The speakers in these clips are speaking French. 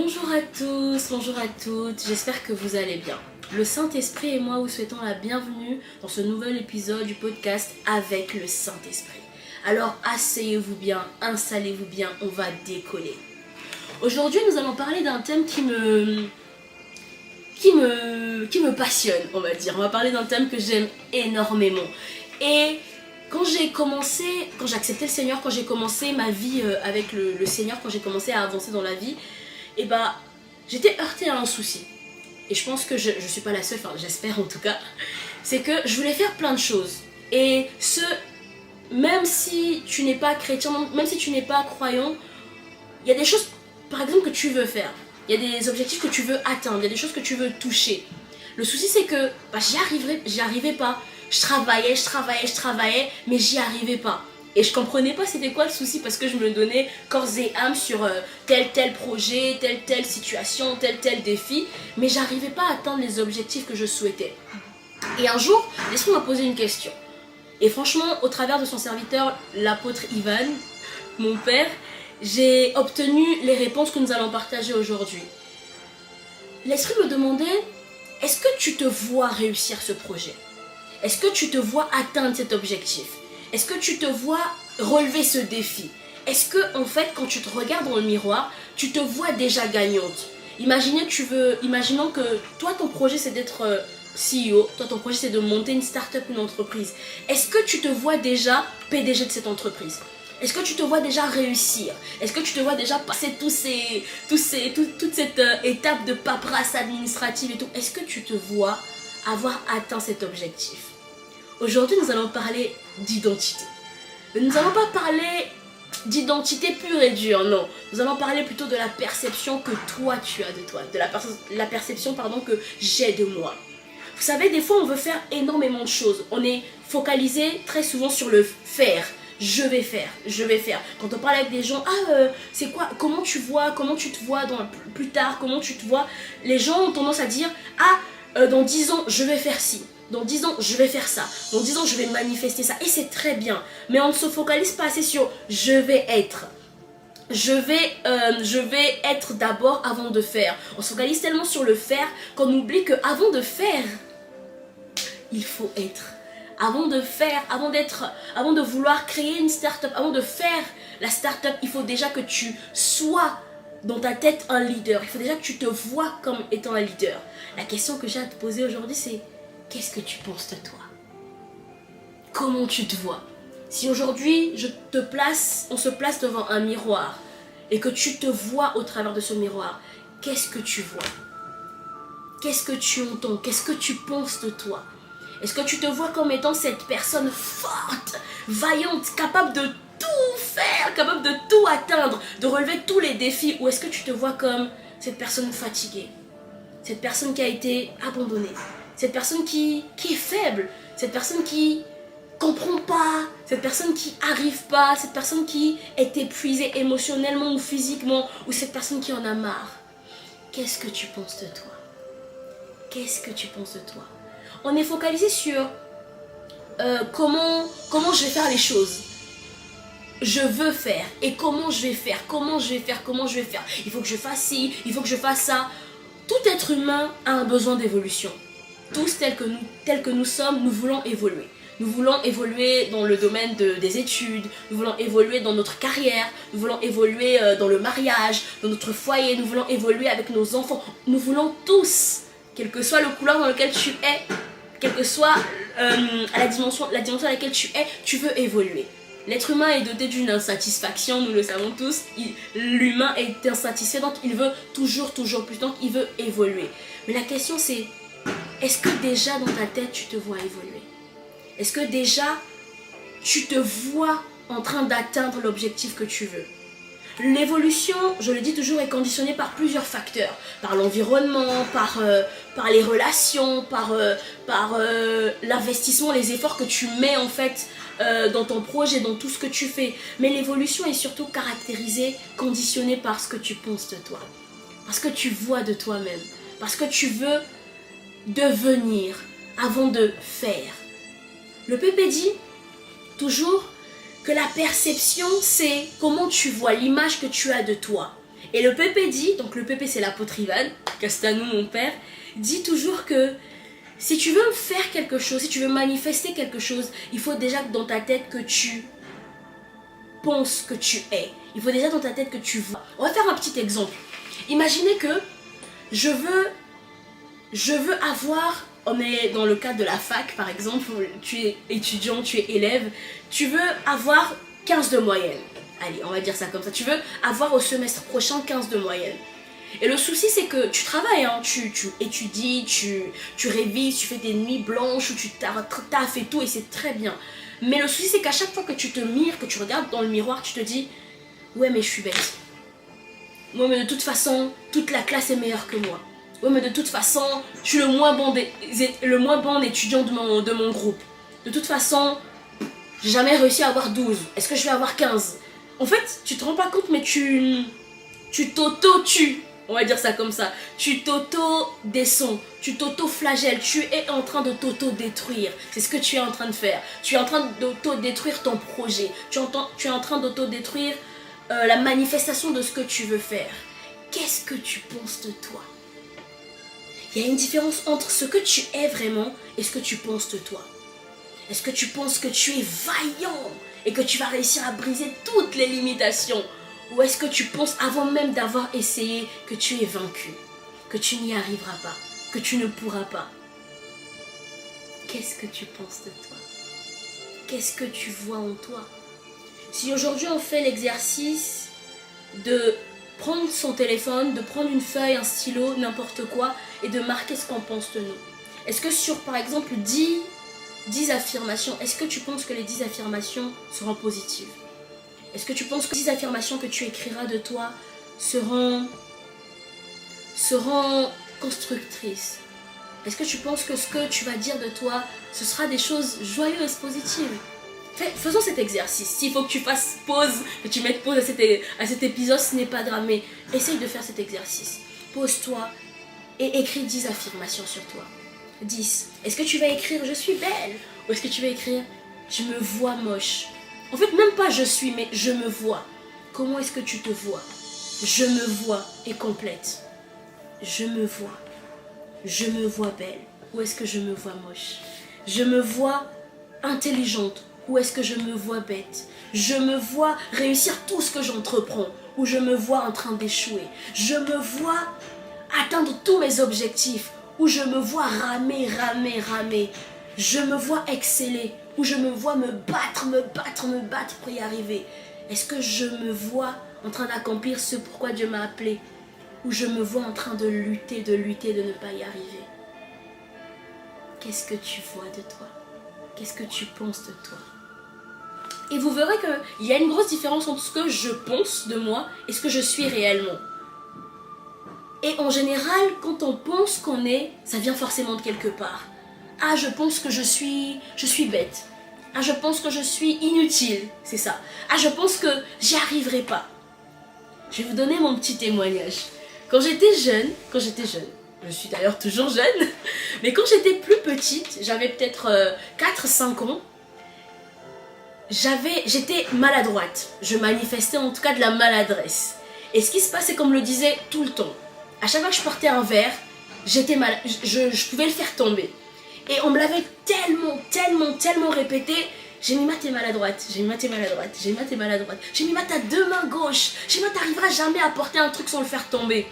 Bonjour à tous, bonjour à toutes, j'espère que vous allez bien. Le Saint-Esprit et moi vous souhaitons la bienvenue dans ce nouvel épisode du podcast avec le Saint-Esprit. Alors asseyez-vous bien, installez-vous bien, on va décoller. Aujourd'hui nous allons parler d'un thème qui me passionne, on va dire. On va parler d'un thème que j'aime énormément. Et quand j'ai accepté le Seigneur, quand j'ai commencé ma vie avec le Seigneur, quand j'ai commencé à avancer dans la vie, et j'étais heurtée à un souci. Et je pense que je suis pas la seule, enfin j'espère en tout cas, c'est que je voulais faire plein de choses. Et même si tu n'es pas chrétien, même si tu n'es pas croyant, il y a des choses, par exemple, que tu veux faire. Il y a des objectifs que tu veux atteindre, il y a des choses que tu veux toucher. Le souci c'est que j'y arrivais pas. Je travaillais, mais j'y arrivais pas. Et je comprenais pas c'était quoi le souci parce que je me donnais corps et âme sur tel projet, telle situation, tel défi, mais j'arrivais pas à atteindre les objectifs que je souhaitais. Et un jour, l'Esprit m'a posé une question. Et franchement, au travers de son serviteur, l'apôtre Ivan, mon père, j'ai obtenu les réponses que nous allons partager aujourd'hui. L'Esprit me demandait, est-ce que tu te vois réussir ce projet ? Est-ce que tu te vois atteindre cet objectif ? Est-ce que tu te vois relever ce défi ? Est-ce que, en fait, quand tu te regardes dans le miroir, tu te vois déjà gagnante ? Imaginons que toi, ton projet, c'est d'être CEO. Toi, ton projet, c'est de monter une start-up, une entreprise. Est-ce que tu te vois déjà PDG de cette entreprise ? Est-ce que tu te vois déjà réussir ? Est-ce que tu te vois déjà passer toute cette étape de paperasse administrative et tout ? Est-ce que tu te vois avoir atteint cet objectif ? Aujourd'hui, nous allons parler d'identité. Nous n'allons pas parler d'identité pure et dure, non. Nous allons parler plutôt de la perception que toi tu as de toi, de la perception que j'ai de moi. Vous savez, des fois on veut faire énormément de choses. On est focalisé très souvent sur le faire. Je vais faire. Quand on parle avec des gens, c'est quoi, comment tu te vois plus tard, comment tu te vois, les gens ont tendance à dire, dans 10 ans, je vais faire ci. Dans 10 ans, je vais faire ça. Dans 10 ans, je vais manifester ça. Et c'est très bien. Mais on ne se focalise pas assez sur je vais être. Je vais être d'abord avant de faire. On se focalise tellement sur le faire qu'on oublie qu'avant de faire, il faut être. Avant de vouloir créer une start-up, avant de faire la start-up, il faut déjà que tu sois dans ta tête un leader. Il faut déjà que tu te vois comme étant un leader. La question que j'ai à te poser aujourd'hui, c'est qu'est-ce que tu penses de toi ? Comment tu te vois ? Si aujourd'hui on se place devant un miroir et que tu te vois au travers de ce miroir, qu'est-ce que tu vois ? Qu'est-ce que tu entends ? Qu'est-ce que tu penses de toi ? Est-ce que tu te vois comme étant cette personne forte, vaillante, capable de tout faire, capable de tout atteindre, de relever tous les défis ? Ou est-ce que tu te vois comme cette personne fatiguée, cette personne qui a été abandonnée, cette personne qui est faible, cette personne qui comprend pas, cette personne qui arrive pas, cette personne qui est épuisée émotionnellement ou physiquement, ou cette personne qui en a marre ? Qu'est-ce que tu penses de toi ? Qu'est-ce que tu penses de toi ? On est focalisé sur comment je vais faire les choses. Je veux faire. Et comment je vais faire ? Il faut que je fasse ci, il faut que je fasse ça. Tout être humain a un besoin d'évolution. Tous tels que nous sommes, nous voulons évoluer. Nous voulons évoluer dans le domaine des études, nous voulons évoluer dans notre carrière, nous voulons évoluer dans le mariage, dans notre foyer, nous voulons évoluer avec nos enfants. Nous voulons tous, quel que soit le couloir dans lequel tu es, quelle que soit la dimension dans laquelle tu es, tu veux évoluer. L'être humain est doté d'une insatisfaction, nous le savons tous. L'humain est insatisfait, donc il veut toujours plus, donc il veut évoluer. Mais la question c'est, est-ce que déjà dans ta tête tu te vois évoluer ? Est-ce que déjà tu te vois en train d'atteindre l'objectif que tu veux ? L'évolution, je le dis toujours, est conditionnée par plusieurs facteurs. Par l'environnement, par les relations, par l'investissement, les efforts que tu mets en fait dans ton projet, dans tout ce que tu fais. Mais l'évolution est surtout caractérisée, conditionnée par ce que tu penses de toi. Parce que tu vois de toi-même. Parce que tu veux devenir avant de faire. Le PP dit toujours que la perception, c'est comment tu vois, l'image que tu as de toi. Et le Pépé dit, donc le Pépé c'est l'apôtre Ivan, Castanou mon père, dit toujours que si tu veux faire quelque chose, si tu veux manifester quelque chose, il faut déjà que dans ta tête que tu penses que tu es. Il faut déjà dans ta tête que tu vois. On va faire un petit exemple. Imaginez que je veux avoir, on est dans le cadre de la fac par exemple, tu es étudiant, tu es élève, tu veux avoir 15 de moyenne. Allez, on va dire ça comme ça. Tu veux avoir au semestre prochain 15 de moyenne. Et le souci c'est que tu travailles, hein, tu étudies, tu révises, tu fais des nuits blanches, tu taffes et tout et c'est très bien. Mais le souci c'est qu'à chaque fois que tu te mires, que tu regardes dans le miroir, tu te dis ouais mais je suis bête. Ouais mais de toute façon, toute la classe est meilleure que moi. Ouais mais de toute façon, je suis le moins bon étudiant de mon groupe. De toute façon, j'ai jamais réussi à avoir 12. Est-ce que je vais avoir 15? En fait, tu te rends pas compte mais tu t'auto-tues. On va dire ça comme ça. Tu t'auto-descends, tu t'auto-flagelles, tu es en train de t'auto-détruire. C'est ce que tu es en train de faire. Tu es en train d'auto-détruire ton projet. Tu es en train d'auto-détruire la manifestation de ce que tu veux faire. Qu'est-ce que tu penses de toi? Il y a une différence entre ce que tu es vraiment et ce que tu penses de toi. Est-ce que tu penses que tu es vaillant et que tu vas réussir à briser toutes les limitations? Ou est-ce que tu penses, avant même d'avoir essayé, que tu es vaincu, que tu n'y arriveras pas, que tu ne pourras pas? Qu'est-ce que tu penses de toi? Qu'est-ce que tu vois en toi? Si aujourd'hui on fait l'exercice de prendre son téléphone, de prendre une feuille, un stylo, n'importe quoi, et de marquer ce qu'on pense de nous. Est-ce que sur, par exemple, 10 affirmations, est-ce que tu penses que les 10 affirmations seront positives? Est-ce que tu penses que les 10 affirmations que tu écriras de toi seront constructrices? Est-ce que tu penses que ce que tu vas dire de toi, ce sera des choses joyeuses, positives? Faisons cet exercice. S'il faut que tu fasses pause, que tu mettes pause à cet épisode, ce n'est pas grave, mais essaye de faire cet exercice. Pose-toi et écris 10 affirmations sur toi. 10. Est-ce que tu vas écrire « je suis belle » ou est-ce que tu vas écrire « je me vois moche » ? En fait, même pas « je suis », mais « je me vois ». Comment est-ce que tu te vois? Je me vois est complète. Je me vois. Je me vois belle. Ou est-ce que je me vois moche? Je me vois intelligente. Ou est-ce que je me vois bête? Je me vois réussir tout ce que j'entreprends. Ou je me vois en train d'échouer. Je me vois atteindre tous mes objectifs. Ou je me vois ramer. Je me vois exceller. Ou je me vois me battre pour y arriver. Est-ce que je me vois en train d'accomplir ce pourquoi Dieu m'a appelé? Ou je me vois en train de lutter, de ne pas y arriver? Qu'est-ce que tu vois de toi? Qu'est-ce que tu penses de toi? Et vous verrez qu'il y a une grosse différence entre ce que je pense de moi et ce que je suis réellement. Et en général, quand on pense qu'on est, ça vient forcément de quelque part. Ah, je pense que je suis bête. Ah, je pense que je suis inutile, c'est ça. Ah, je pense que j'y arriverai pas. Je vais vous donner mon petit témoignage. Quand j'étais jeune, je suis d'ailleurs toujours jeune, mais quand j'étais plus petite, j'avais peut-être 4-5 ans, j'étais maladroite. Je manifestais en tout cas de la maladresse. Et ce qui se passait, comme le disait tout le temps, à chaque fois que je portais un verre, je pouvais le faire tomber. Et on me l'avait tellement répété. Jemima, t'es maladroite. Jemima, t'es maladroite. Jemima, t'es maladroite. Jemima, t'as 2 mains gauches. Jemima, t'arriveras jamais à porter un truc sans le faire tomber.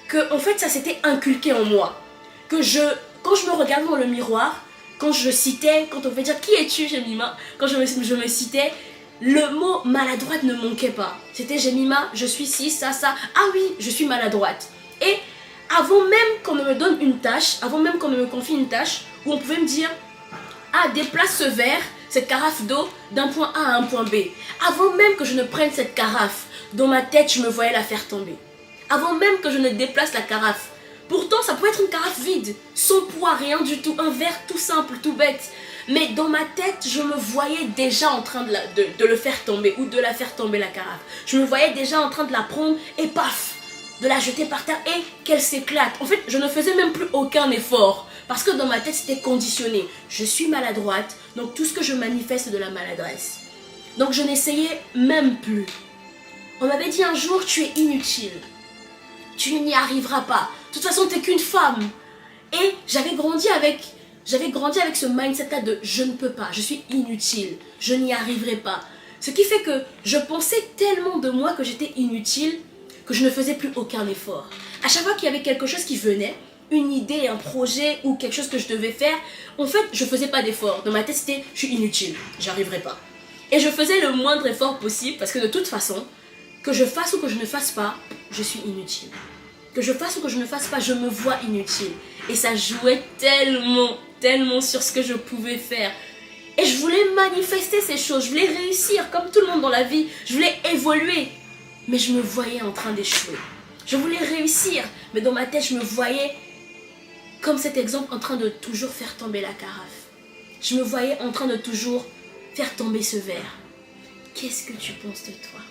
Que, en fait, ça s'était inculqué en moi. Que quand je me regardais dans le miroir, quand on fait dire qui es-tu, Jemima, quand je me citais, le mot maladroite ne manquait pas. C'était Jemima, je suis ci, ça. Ah oui, je suis maladroite. Et avant même qu'on ne me donne une tâche, avant même qu'on ne me confie une tâche, où on pouvait me dire ah, déplace ce verre, cette carafe d'eau d'un point A à un point B. Avant même que je ne prenne cette carafe, dans ma tête, je me voyais la faire tomber. Avant même que je ne déplace la carafe. Pourtant, ça pouvait être une carafe vide, sans poids, rien du tout, un verre tout simple, tout bête. Mais dans ma tête, je me voyais déjà en train de le faire tomber, ou de la faire tomber la carafe. Je me voyais déjà en train de la prendre et paf, de la jeter par terre et qu'elle s'éclate. En fait, je ne faisais même plus aucun effort. Parce que dans ma tête, c'était conditionné. Je suis maladroite, donc tout ce que je manifeste, c'est de la maladresse. Donc je n'essayais même plus. On m'avait dit un jour, tu es inutile. tu n'y arriveras pas. De toute façon, t'es qu'une femme. Et j'avais grandi avec ce mindset-là de je ne peux pas, je suis inutile, je n'y arriverai pas. Ce qui fait que je pensais tellement de moi que j'étais inutile que je ne faisais plus aucun effort. À chaque fois qu'il y avait quelque chose qui venait, une idée, un projet ou quelque chose que je devais faire, en fait, je faisais pas d'effort. Dans ma tête, c'était je suis inutile, j'arriverai pas. Et je faisais le moindre effort possible parce que de toute façon, que je fasse ou que je ne fasse pas, je suis inutile. Que je fasse ou que je ne fasse pas, je me vois inutile. Et ça jouait tellement sur ce que je pouvais faire. Et je voulais manifester ces choses, je voulais réussir comme tout le monde dans la vie, je voulais évoluer. Mais je me voyais en train d'échouer. Je voulais réussir, mais dans ma tête, je me voyais comme cet exemple en train de toujours faire tomber la carafe. Je me voyais en train de toujours faire tomber ce verre. Qu'est-ce que tu penses de toi ?